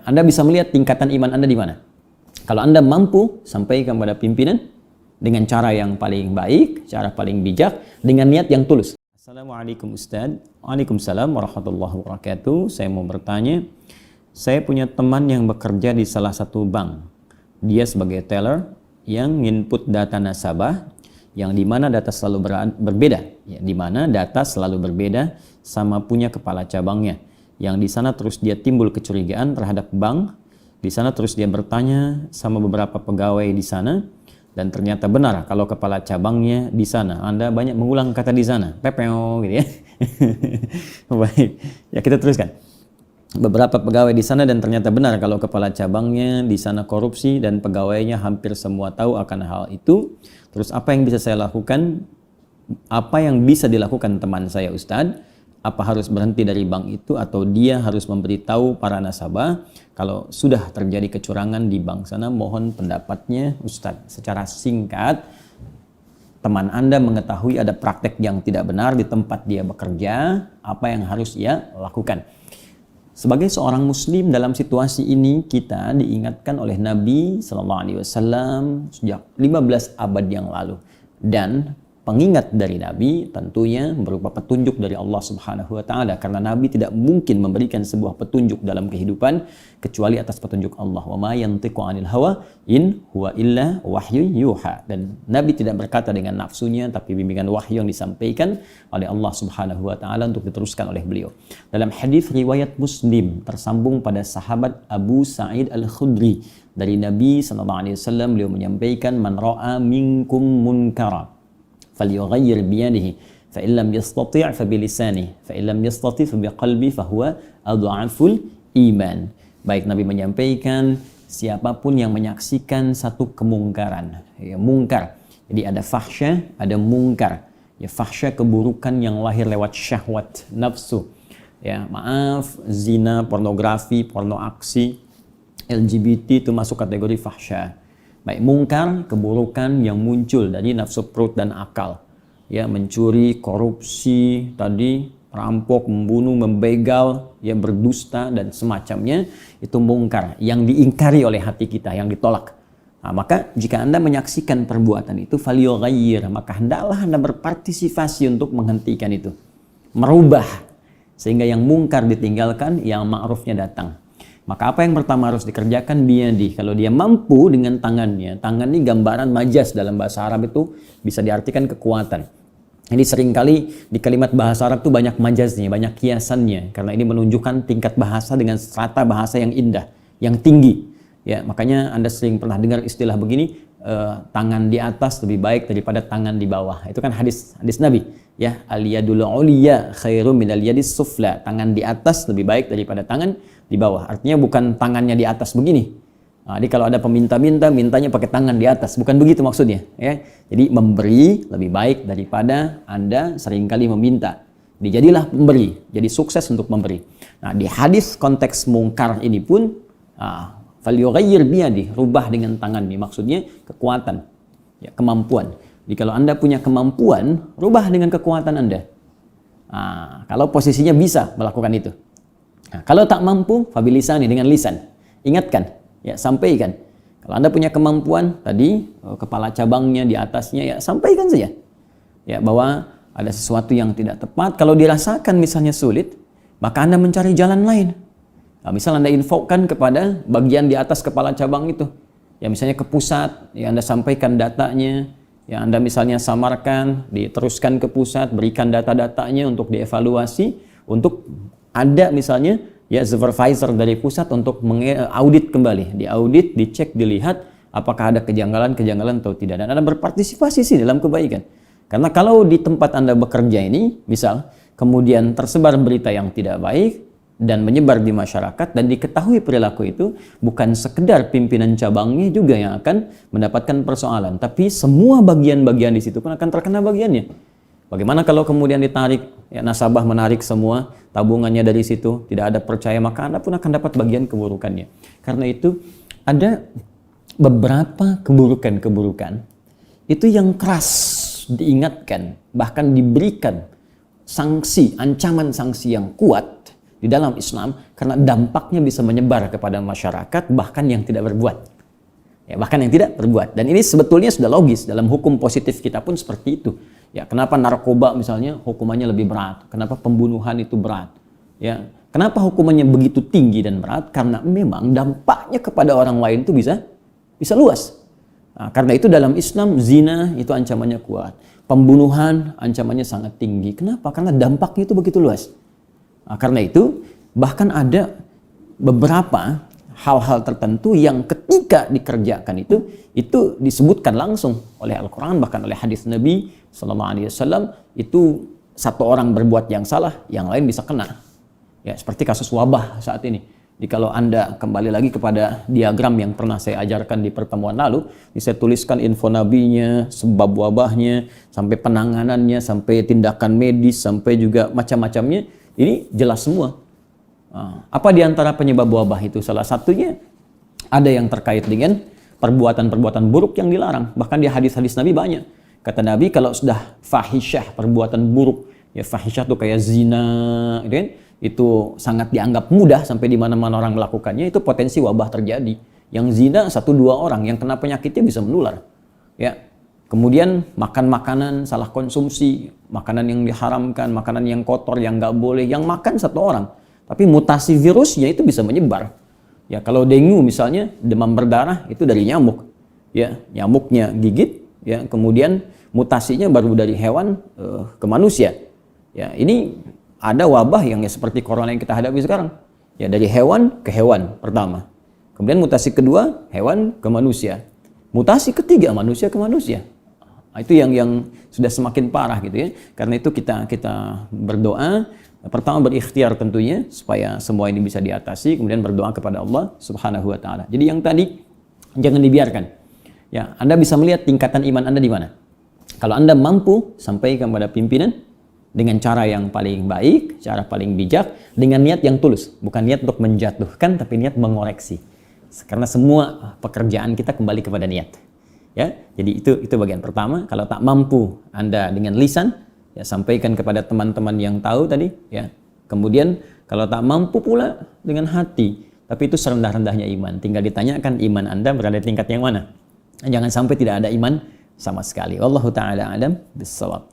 Anda bisa melihat tingkatan iman Anda di mana. Kalau Anda mampu sampaikan kepada pimpinan dengan cara yang paling baik, cara paling bijak, dengan niat yang tulus. Assalamualaikum Ustaz. Waalaikumsalam warahmatullahi wabarakatuh. Saya mau bertanya, saya punya teman yang bekerja di salah satu bank. Dia sebagai teller yang input data nasabah, yang dimana data selalu berbeda, ya, dimana data selalu berbeda sama punya kepala cabangnya. Yang di sana terus dia timbul kecurigaan terhadap bank. Di sana terus dia bertanya sama beberapa pegawai di sana, dan ternyata benar kalau kepala cabangnya di sana. Anda banyak mengulang kata di sana, pepeo gitu ya. Baik, ya kita teruskan. Beberapa pegawai di sana dan ternyata benar kalau kepala cabangnya di sana korupsi dan pegawainya hampir semua tahu akan hal itu. Terus apa yang bisa saya lakukan? Apa yang bisa dilakukan teman saya Ustadz? Apa harus berhenti dari bank itu atau dia harus memberitahu para nasabah kalau sudah terjadi kecurangan di bank sana? Mohon pendapatnya Ustadz. Secara singkat, teman Anda mengetahui ada praktek yang tidak benar di tempat dia bekerja, apa yang harus ia lakukan? Sebagai seorang muslim dalam situasi ini, kita diingatkan oleh Nabi SAW sejak 15 abad yang lalu. Dan pengingat dari Nabi tentunya berupa petunjuk dari Allah Subhanahu wa taala, karena Nabi tidak mungkin memberikan sebuah petunjuk dalam kehidupan kecuali atas petunjuk Allah. Wa ma yantiqu 'anil hawa in huwa illa wahyu yuha. Dan Nabi tidak berkata dengan nafsunya, tapi bimbingan wahyu yang disampaikan oleh Allah Subhanahu wa taala untuk diteruskan oleh beliau. Dalam hadis riwayat Muslim tersambung pada sahabat Abu Sa'id Al-Khudri dari Nabi sallallahu alaihi wasallam, beliau menyampaikan, man ra'a minkum munkara falyughayyir biyadihi fa in lam yastati' fa bilisanihi fa in lam yastati' fa biqalbi fa huwa adhaful iman. Baik, Nabi menyampaikan siapapun yang menyaksikan satu kemungkaran, ya, mungkar. Jadi ada fahsya, ada mungkar. Ya, fahsya keburukan yang lahir lewat syahwat nafsu. Ya, maaf, zina, pornografi, porno aksi, LGBT itu masuk kategori fahsya. Baik, mungkar, keburukan yang muncul dari nafsu perut dan akal. Ya, mencuri, korupsi, tadi merampok, membunuh, membegal, ya, berdusta dan semacamnya, itu mungkar yang diingkari oleh hati kita, yang ditolak. Nah, maka jika Anda menyaksikan perbuatan itu, falyughayyir, maka hendaklah Anda berpartisipasi untuk menghentikan itu. Merubah sehingga yang mungkar ditinggalkan, yang ma'rufnya datang. Maka apa yang pertama harus dikerjakan? Biyadi. Kalau dia mampu dengan tangannya. Tangan ini gambaran majas dalam bahasa Arab itu bisa diartikan kekuatan. Jadi seringkali di kalimat bahasa Arab itu banyak majaznya, banyak kiasannya. Karena ini menunjukkan tingkat bahasa dengan strata bahasa yang indah, yang tinggi. Ya, makanya Anda sering pernah dengar istilah begini, tangan di atas lebih baik daripada tangan di bawah. Itu kan hadis Nabi. Ya, al-yadul ulya khairum minal yadis sufla. Tangan di atas lebih baik daripada tangan di bawah. Artinya bukan tangannya di atas begini. Nah, jadi kalau ada peminta-minta, mintanya pakai tangan di atas. Bukan begitu maksudnya. Ya. Jadi memberi lebih baik daripada Anda seringkali meminta. Dijadilah pemberi. Jadi sukses untuk memberi. Nah, di hadis konteks mungkar ini pun, falyughayyir biyadi, rubah dengan tangan ini. Maksudnya kekuatan, ya, kemampuan. Jadi kalau Anda punya kemampuan, rubah dengan kekuatan Anda. Nah, kalau posisinya bisa melakukan itu. Nah, kalau tak mampu, fabilisani, dengan lisan. Ingatkan, ya, sampaikan. Kalau Anda punya kemampuan, tadi kepala cabangnya di atasnya, ya sampaikan saja. Ya, bahwa ada sesuatu yang tidak tepat. Kalau dirasakan misalnya sulit, maka Anda mencari jalan lain. Nah, misal Anda infokkan kepada bagian di atas kepala cabang itu. Ya, misalnya ke pusat, ya Anda sampaikan datanya. Ya, Anda misalnya samarkan, diteruskan ke pusat, berikan data-datanya untuk dievaluasi, untuk ada misalnya ya supervisor dari pusat untuk mengaudit kembali, diaudit, dicek, dilihat apakah ada kejanggalan-kejanggalan atau tidak, dan Anda berpartisipasi sih dalam kebaikan. Karena kalau di tempat Anda bekerja ini, misal kemudian tersebar berita yang tidak baik dan menyebar di masyarakat dan diketahui perilaku itu, bukan sekedar pimpinan cabangnya juga yang akan mendapatkan persoalan, tapi semua bagian-bagian di situ pun akan terkena bagiannya. Bagaimana kalau kemudian ditarik, ya, nasabah menarik semua tabungannya dari situ, tidak ada percaya, maka Anda pun akan dapat bagian keburukannya. Karena itu ada beberapa keburukan-keburukan itu yang keras diingatkan, bahkan diberikan sanksi, ancaman sanksi yang kuat di dalam Islam karena dampaknya bisa menyebar kepada masyarakat bahkan yang tidak berbuat. Ya, bahkan yang tidak berbuat. Dan ini sebetulnya sudah logis dalam hukum positif kita pun seperti itu. Ya, kenapa narkoba misalnya hukumannya lebih berat? Kenapa pembunuhan itu berat? Ya, kenapa hukumannya begitu tinggi dan berat? Karena memang dampaknya kepada orang lain itu bisa luas. Nah, karena itu dalam Islam zina itu ancamannya kuat. Pembunuhan ancamannya sangat tinggi. Kenapa? Karena dampaknya itu begitu luas. Nah, karena itu bahkan ada beberapa hal-hal tertentu yang ketika dikerjakan itu disebutkan langsung oleh Al-Quran bahkan oleh hadis Nabi SAW. Itu satu orang berbuat yang salah, yang lain bisa kena. Ya, seperti kasus wabah saat ini. Jadi kalau Anda kembali lagi kepada diagram yang pernah saya ajarkan di pertemuan lalu, saya tuliskan info nabinya, sebab wabahnya, sampai penanganannya, sampai tindakan medis, sampai juga macam-macamnya. Ini jelas semua. Apa di antara penyebab wabah itu? Salah satunya ada yang terkait dengan perbuatan-perbuatan buruk yang dilarang. Bahkan di hadis-hadis Nabi banyak. Kata Nabi kalau sudah fahisyah, perbuatan buruk, ya fahisyah itu kayak zina, gitu kan? Itu sangat dianggap mudah sampai di mana-mana orang melakukannya, itu potensi wabah terjadi. Yang zina 1-2 orang, yang kena penyakitnya bisa menular. Ya. Kemudian makan makanan salah konsumsi, makanan yang diharamkan, makanan yang kotor, yang nggak boleh, yang makan 1 orang. Tapi mutasi virusnya itu bisa menyebar. Ya, kalau dengue misalnya, demam berdarah itu dari nyamuk. Ya, nyamuknya gigit, ya, kemudian mutasinya baru dari hewan ke manusia. Ya, ini ada wabah yang ya seperti corona yang kita hadapi sekarang. Ya, dari hewan ke hewan pertama. Kemudian mutasi kedua, hewan ke manusia. Mutasi ketiga, manusia ke manusia. Nah, itu yang sudah semakin parah gitu ya. Karena itu kita berdoa, pertama berikhtiar tentunya supaya semua ini bisa diatasi, kemudian berdoa kepada Allah Subhanahu wa taala. Jadi yang tadi jangan dibiarkan. Ya, Anda bisa melihat tingkatan iman Anda di mana. Kalau Anda mampu sampaikan kepada pimpinan dengan cara yang paling baik, cara paling bijak, dengan niat yang tulus, bukan niat untuk menjatuhkan tapi niat mengoreksi. Karena semua pekerjaan kita kembali kepada niat. Ya, jadi itu bagian pertama. Kalau tak mampu Anda dengan lisan, ya sampaikan kepada teman-teman yang tahu tadi, ya. Kemudian kalau tak mampu pula dengan hati, tapi itu serendah-rendahnya iman. Tinggal ditanyakan iman Anda berada di tingkat yang mana. Jangan sampai tidak ada iman sama sekali. Wallahu taala alam bissawab.